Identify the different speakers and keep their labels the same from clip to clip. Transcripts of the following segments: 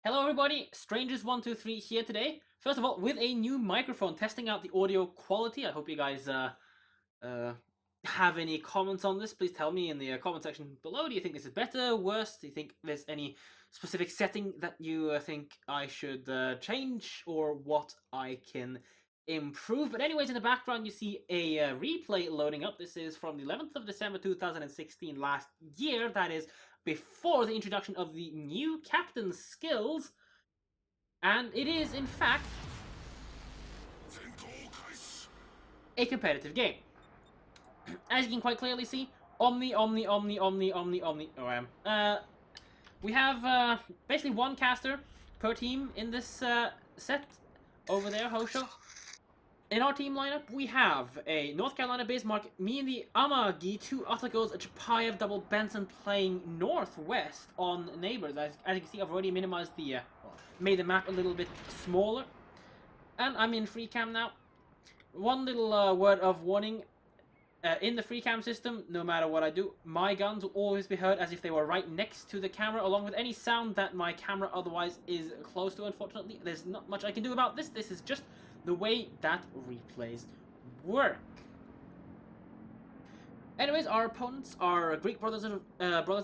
Speaker 1: Hello everybody, Strangers123 here today. First of all, with a new microphone, testing out the audio quality. I hope you guys have any comments on this. Please tell me in the comment section below. Do you think this is better, worse? Do you think there's any specific setting that you think I should change, or what I can improve? But anyways, in the background you see a replay loading up. This is from the 11th of December 2016, last year. That is before the introduction of the new captain's skills, and it is in fact a competitive game. As you can quite clearly see, Omni. We have basically one caster per team in this set over there, Hosho. In our team lineup, we have a North Carolina Bismarck, me and the Amagi, two Uttagos, a Chapayev double Benson playing northwest on neighbors. As you can see, I've already minimized the, made the map a little bit smaller. And I'm in free cam now. One little word of warning. In the free cam system, no matter what I do, my guns will always be heard as if they were right next to the camera, along with any sound that my camera otherwise is close to. Unfortunately, there's not much I can do about this. This is just the way that replays work. Anyways, our opponents are Greek brothers in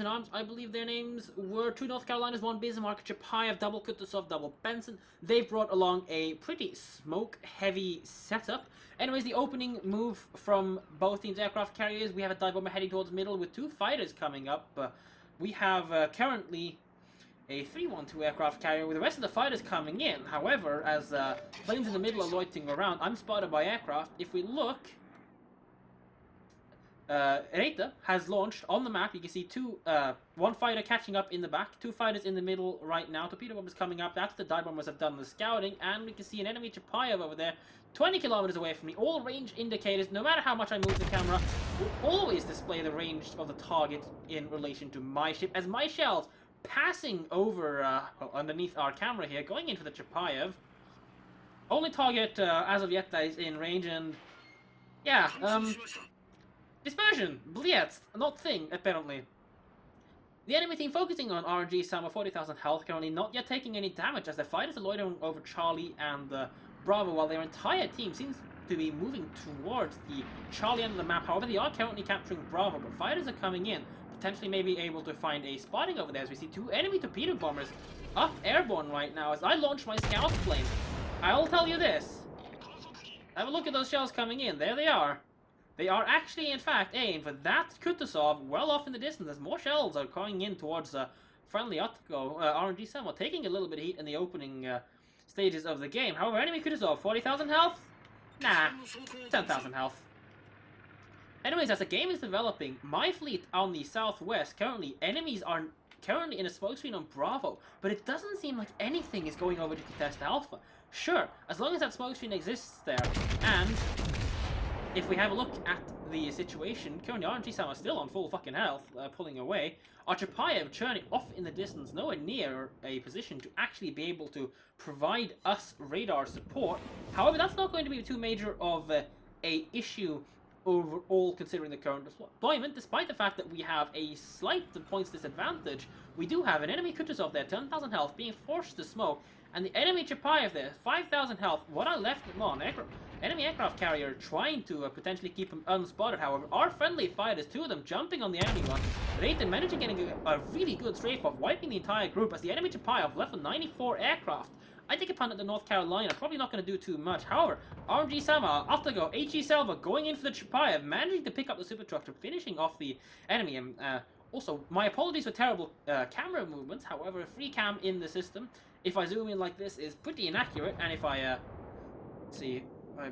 Speaker 1: arms. I believe their names were two North Carolinas, one Bismarck, Chapayev, double Kutuzov, double Benson. They've brought along a pretty smoke-heavy setup. Anyways, the opening move from both teams' aircraft carriers, we have a dive bomber heading towards middle with two fighters coming up. We have currently a 312 aircraft carrier with the rest of the fighters coming in. However, as planes in the middle are loitering around, I'm spotted by aircraft. If we look, Reita has launched on the map. You can see one fighter catching up in the back, two fighters in the middle right now. Torpedo bombers coming up after the dive bombers have done the scouting, and we can see an enemy Chapayev over there, 20 kilometers away from me. All range indicators, no matter how much I move the camera, will always display the range of the target in relation to my ship, as my shells passing over underneath our camera here, going in for the Chapayev. Only target as of yet that is in range, and yeah, dispersion, blitz, not thing, apparently. The enemy team focusing on RNG Summer, 40,000 health, currently not yet taking any damage as the fighters are loitering over Charlie and Bravo, while their entire team seems to be moving towards the Charlie end of the map. However, they are currently capturing Bravo, but fighters are coming in, potentially maybe able to find a spotting over there, as we see two enemy torpedo bombers up airborne right now as I launch my scout plane. I'll tell you this. Have a look at those shells coming in. There they are. They are actually, in fact, aimed for that Kutuzov well off in the distance as more shells are coming in towards friendly Utko, RNG Summer, taking a little bit of heat in the opening stages of the game. However, enemy Kutuzov, 40,000 health? Nah, 10,000 health. Anyways, as the game is developing, my fleet on the southwest, enemies are currently in a smokescreen on Bravo, but it doesn't seem like anything is going over to contest Alpha. Sure, as long as that smokescreen exists there, and if we have a look at the situation, currently RNG Sam are still on full fucking health, pulling away. Our Chapayev churning off in the distance, nowhere near a position to actually be able to provide us radar support. However, that's not going to be too major of a issue overall, considering the current deployment. Despite the fact that we have a slight points disadvantage, we do have an enemy Kutuzov there, 10,000 health, being forced to smoke, and the enemy Chapayev there, 5,000 health. What I left him on, enemy aircraft carrier trying to potentially keep him unspotted. However, our friendly fighters, two of them jumping on the enemy one, Reita managing getting a really good strafe off, wiping the entire group as the enemy Chapayev left with 94 aircraft. I take a punt at the North Carolina, probably not going to do too much. However, RNG Sama, Aftergo, HE Selva going in for the Chapayev, managing to pick up the super truck, finishing off the enemy. And also, my apologies for terrible camera movements. However, a free cam in the system, if I zoom in like this, is pretty inaccurate. And if I see, I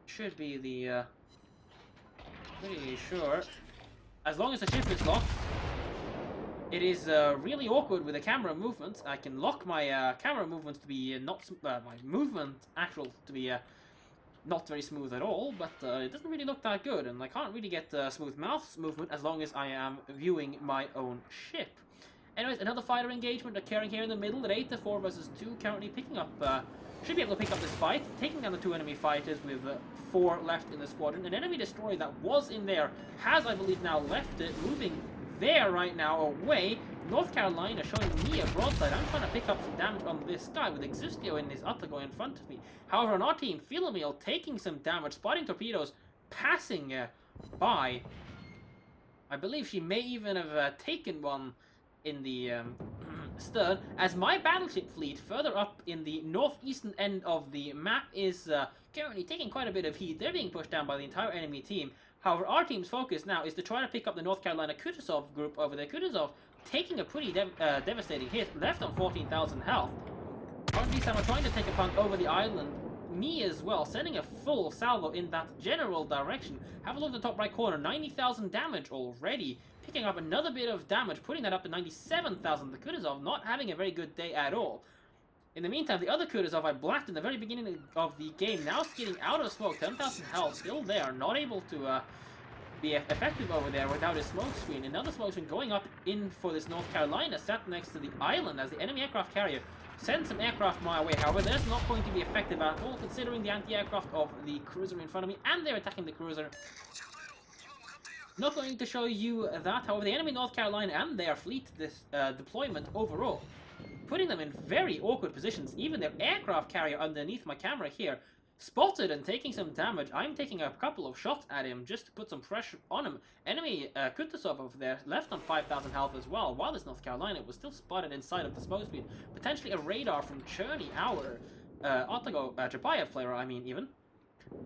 Speaker 1: should be the pretty sure, as long as the ship is locked. It is really awkward with the camera movements. I can lock my camera movements to be my movement actual to be not very smooth at all, but it doesn't really look that good, and I can't really get smooth mouse movement as long as I am viewing my own ship. Anyways, another fighter engagement occurring here in the middle. Reita 4 versus 2 currently picking up, should be able to pick up this fight, taking down the two enemy fighters with 4 left in the squadron. An enemy destroyer that was in there has, I believe, now left it, moving there right now away. North Carolina showing me a broadside. I'm trying to pick up some damage on this guy with Exustio and his Atago in front of me. However, on our team, Philomel taking some damage, spotting torpedoes, passing by. I believe she may even have taken one in the stern, as my battleship fleet further up in the northeastern end of the map is currently taking quite a bit of heat. They're being pushed down by the entire enemy team. However, our team's focus now is to try to pick up the North Carolina Kutuzov group over there. Kutuzov taking a pretty devastating hit, left on 14,000 health. RG are trying to take a punt over the island. Me as well, sending a full salvo in that general direction. Have a look at the top right corner, 90,000 damage already. Picking up another bit of damage, putting that up to 97,000. The Kutuzov not having a very good day at all. In the meantime, the other Kutuzov I blacked in the very beginning of the game, now skidding out of smoke, 10,000 health, still there, not able to be effective over there without his smoke screen. Another smoke screen going up in for this North Carolina, sat next to the island as the enemy aircraft carrier sends some aircraft my way. However, that's not going to be effective at all, considering the anti-aircraft of the cruiser in front of me, and they're attacking the cruiser. Not going to show you that. However, the enemy North Carolina and their fleet deployment overall, putting them in very awkward positions. Even their aircraft carrier underneath my camera here, spotted and taking some damage. I'm taking a couple of shots at him just to put some pressure on him. Enemy Kutuzov over there, left on 5,000 health as well, while this North Carolina was still spotted inside of the smoke screen. Potentially a radar from Cherney, our Otago Chapayev player, I mean, even.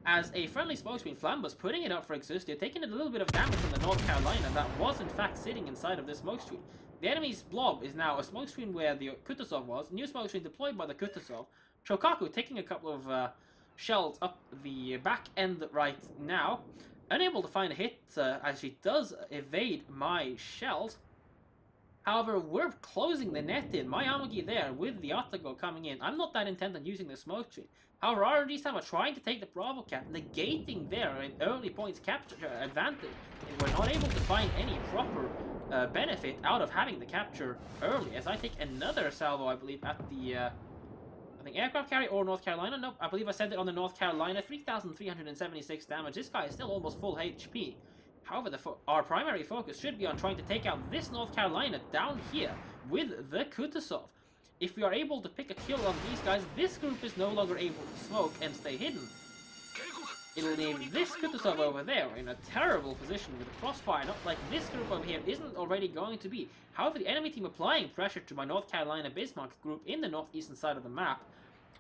Speaker 1: As a friendly smokescreen, Flambus putting it up for Exustio, taking a little bit of damage from the North Carolina that was in fact sitting inside of this smokescreen. The enemy's blob is now a smokescreen where the Kutuzov was, new smokescreen deployed by the Kutuzov. Chokaku taking a couple of shells up the back end right now, unable to find a hit as she does evade my shells. However, we're closing the net in. My Amagi there with the Otago coming in. I'm not that intent on using the smoke screen. However, RNG Sam are trying to take the Bravo cap, negating their early points capture advantage. And we're not able to find any proper benefit out of having the capture early. As I take another salvo, I believe, at the I think aircraft carrier or North Carolina. Nope, I believe I sent it on the North Carolina. 3,376 damage. This guy is still almost full HP. However, our primary focus should be on trying to take out this North Carolina down here with the Kutuzov. If we are able to pick a kill on these guys, this group is no longer able to smoke and stay hidden. It'll leave this Kutuzov over there in a terrible position with a crossfire, not like this group over here isn't already going to be. However, the enemy team applying pressure to my North Carolina Bismarck group in the northeastern side of the map,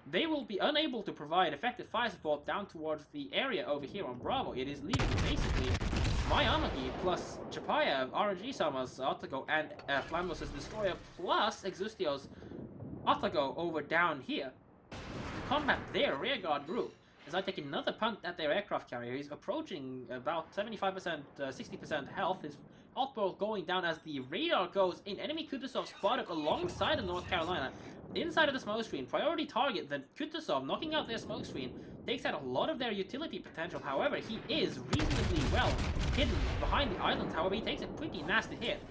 Speaker 1: they will be unable to provide effective fire support down towards the area over here on Bravo. It is leaving basically my Amagi plus Chapayev, RNG Sama's Otago, and Flambus' Destroyer plus Exustio's Otago over down here to combat their rearguard group. As I take another punt at their aircraft carrier, he's approaching about 75%, 60% health. His outboard going down as the radar goes in. Enemy Kutuzov spotted alongside of North Carolina. Inside of the smoke screen, priority target, the Kutuzov knocking out their smoke screen, takes out a lot of their utility potential. However, he is reasonably well hidden behind the island. However, he takes a pretty nasty hit.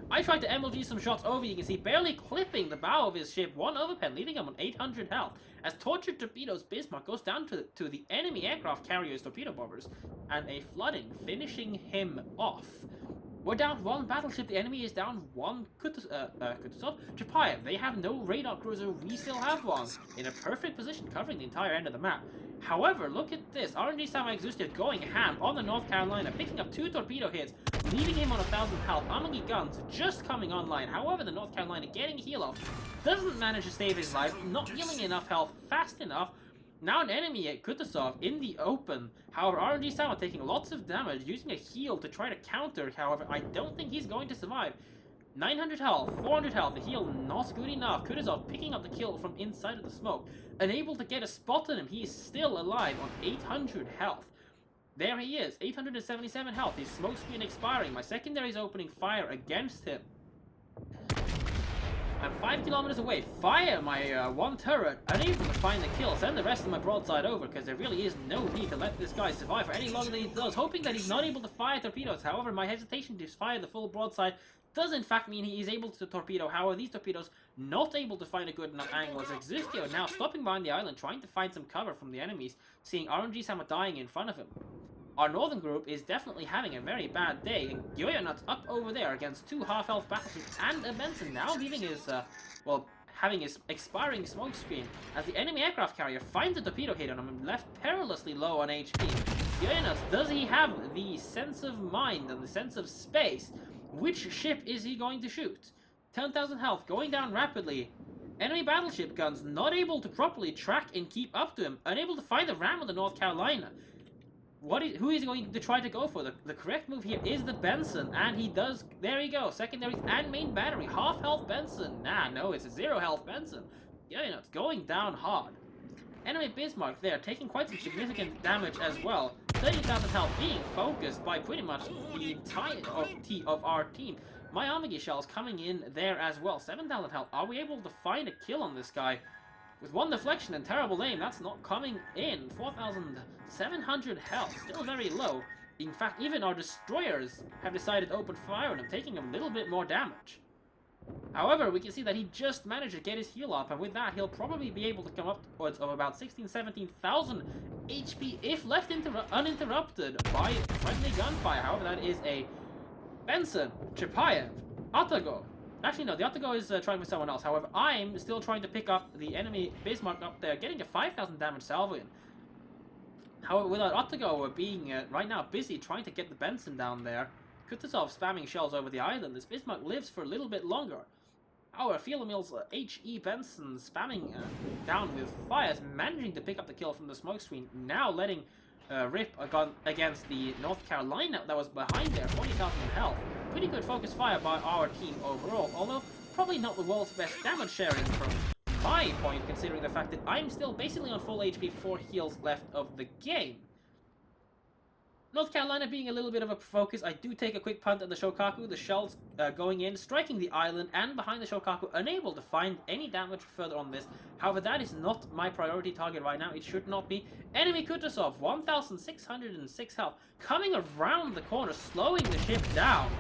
Speaker 1: I tried to MLG some shots over, you can see, barely clipping the bow of his ship, one overpen, leaving him on 800 health. As Tortured Torpedoes Bismarck goes down to the enemy aircraft carrier's torpedo bombers, and a flooding, finishing him off. We're down one battleship, the enemy is down one Kutuzov. Chapayev, they have no radar cruiser, we still have one. In a perfect position, covering the entire end of the map. However, look at this, RNG Sama Exustio going ham on the North Carolina, picking up 2 torpedo hits, leaving him on 1,000 health. Amagi guns just coming online. However, the North Carolina getting heal off, doesn't manage to save his life, not healing enough health fast enough. Now an enemy at Kutuzov in the open. However, RNG Sama taking lots of damage, using a heal to try to counter. However, I don't think he's going to survive. 900 health, 400 health, the heal not good enough. Kutuzov picking up the kill from inside of the smoke. Unable to get a spot on him, he is still alive on 800 health. There he is, 877 health, his smoke screen expiring. My secondary is opening fire against him. I'm 5 kilometers away. Fire my one turret, unable to find the kill. Send the rest of my broadside over, because there really is no need to let this guy survive for any longer than he does. Hoping that he's not able to fire torpedoes. However, my hesitation to fire the full broadside does in fact mean he is able to torpedo. However, these torpedoes not able to find a good enough angle as Exustio now stopping behind the island, trying to find some cover from the enemies, seeing RNG Sama dying in front of him. our northern group is definitely having a very bad day, and Gyoyanut's up over there against 2 half-health battleships and a Benson now leaving his, having his expiring smoke screen as the enemy aircraft carrier finds a torpedo hit on him and left perilously low on HP. Gyoyanut, does he have the sense of mind and the sense of space? Which ship is he going to shoot? 10,000 health, going down rapidly. Enemy battleship guns not able to properly track and keep up to him, unable to find the ram on the North Carolina. Who is he going to try to go for? The correct move here is the Benson, and he does, there you go, secondaries and main battery, half health Benson. Nah, no, it's a 0 health Benson. Yeah, you know, it's going down hard. Enemy Bismarck there, taking quite some significant damage as well. 30,000 health being focused by pretty much the entire of our team. My Amagi shells coming in there as well. 7,000 health. Are we able to find a kill on this guy? With 1 deflection and terrible aim, that's not coming in. 4,700 health, still very low. In fact, even our destroyers have decided to open fire on him, taking a little bit more damage. However, we can see that he just managed to get his heal up, and with that, he'll probably be able to come upwards of about 17,000 HP if left uninterrupted by friendly gunfire. However, that is a Benson, Chapayev, Atago. Actually, no, the Atago is trying for someone else. However, I'm still trying to pick up the enemy Bismarck up there, getting a 5,000 damage salvo in. However, without Atago being right now busy trying to get the Benson down there, Kutuzov spamming shells over the island, this Bismarck lives for a little bit longer. Our Philomil's H.E. Benson spamming down with fires, managing to pick up the kill from the smoke screen, now letting rip a gun against the North Carolina that was behind there, 40,000 health. Pretty good focus fire by our team overall, although probably not the world's best damage sharing from my point, considering the fact that I'm still basically on full HP, 4 heals left of the game. North Carolina being a little bit of a focus, I do take a quick punt at the Shokaku, the shells going in, striking the island and behind the Shokaku, unable to find any damage further on this. However, that is not my priority target right now, it should not be. Enemy Kutuzov, 1,606 health, coming around the corner, slowing the ship down.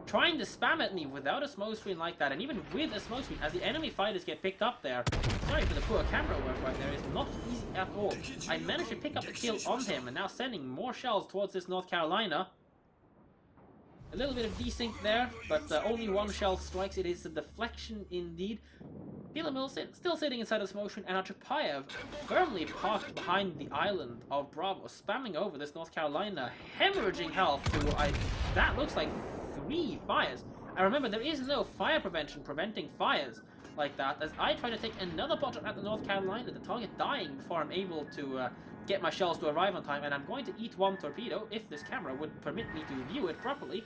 Speaker 1: Trying to spam at me without a smoke screen like that, and even with a smoke screen, as the enemy fighters get picked up there. Sorry for the poor camera work right there, it's not easy at all. I managed to pick up the kill on him, and now sending more shells towards this North Carolina. A little bit of desync there, but only 1 shell strikes. It is a deflection indeed. Pilamil still sitting inside the smoke screen, and Achapayev firmly parked behind the island of Bravo, spamming over this North Carolina, hemorrhaging health to, that looks like 3 fires. And remember, there is no fire prevention preventing fires like that, as I try to take another pot shot at the North Carolina, the target dying before I'm able to get my shells to arrive on time, and I'm going to eat 1 torpedo if this camera would permit me to view it properly.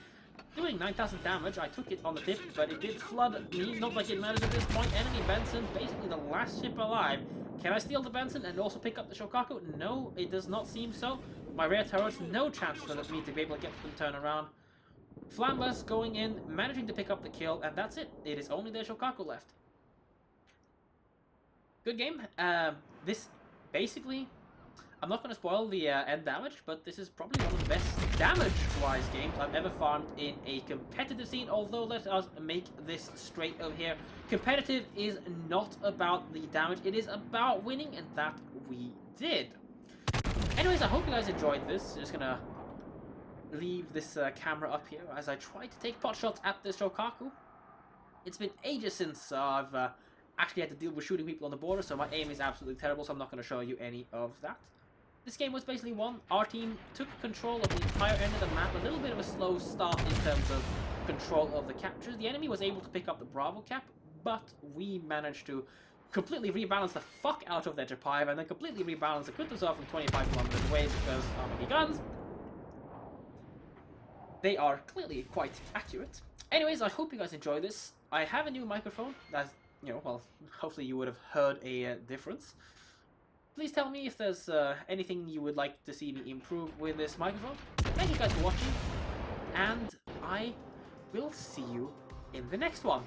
Speaker 1: Doing 9,000 damage, I took it on the tip, but it did flood me, not like it matters at this point. Enemy Benson, basically the last ship alive. Can I steal the Benson and also pick up the Shokaku? No, it does not seem so. My rear turrets, no chance for me to be able to get them turned around. Flambus going in, managing to pick up the kill, and that's it. It is only the Shokaku left. Good game. This, basically, I'm not going to spoil the end damage, but this is probably one of the best damage-wise games I've ever farmed in a competitive scene, although let us make this straight over here. Competitive is not about the damage, it is about winning, and that we did. Anyways, I hope you guys enjoyed this. Just gonna leave this camera up here as I try to take pot shots at this Shokaku. It's been ages since I've actually had to deal with shooting people on the border, so my aim is absolutely terrible, so I'm not going to show you any of that. This game was basically won. Our team took control of the entire end of the map, a little bit of a slow start in terms of control of the captures. The enemy was able to pick up the Bravo cap, but we managed to completely rebalance the fuck out of their Chapayev and then completely rebalance the Kutuzov from 25 kilometers away because Amagi guns, they are clearly quite accurate. Anyways, I hope you guys enjoy this. I have a new microphone that's, you know, well, hopefully you would have heard a difference. Please tell me if there's anything you would like to see me improve with this microphone. Thank you guys for watching, and I will see you in the next one.